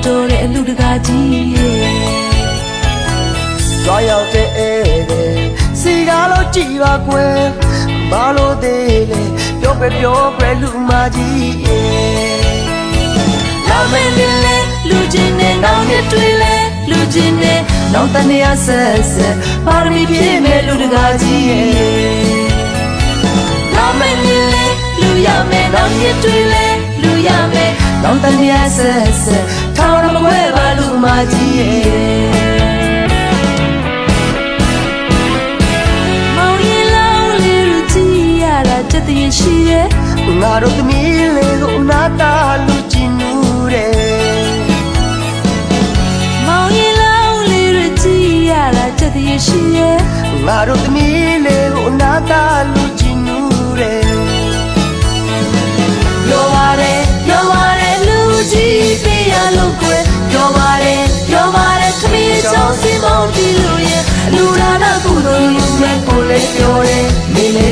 တော်တဲ့အလူတကာကြီးကြွားရောက်တဲ့ဧည့်သည်စီကားလို့ကြည်ပါကွယ်ဘာလို့သေးလဲပြောပဲလူမကြီးလောင်မဲလေးလဲလူချင်းနဲ့နောင်နှစ်တွေလဲလူချင်းနဲ့နောင်တနေရဆက်ပါရမီပြည့်မဲ့လူတကာကြီးလောင်မဲလေးလဲလူရမယ်နောင်နှစ်တွေလဲလူရမယ်နောင်တနေရဆက်ထောင်မခွဲပါလူမကြီးတည်ရှိရဲ့ငါတို့သမီးလေးကိုနာတာလူကြည့်နူးတယ်မောင်ရင်လောင်းလေးရကြည့်ရတာတည်ရှိရဲ့ငါတို့သမီးလေးကိုနာတာလူကြည့်နူးတယ်ပြောပါတယ်လူကြည့်ပြရလို့ကွယ်ပြောပါတယ်သမီးချောင်းစီမောင်ကြည့်လို့ရဲ့လူရာနာကုသိုလ်လူမဲ့ကိုလေးပြောတယ်မင်းလေး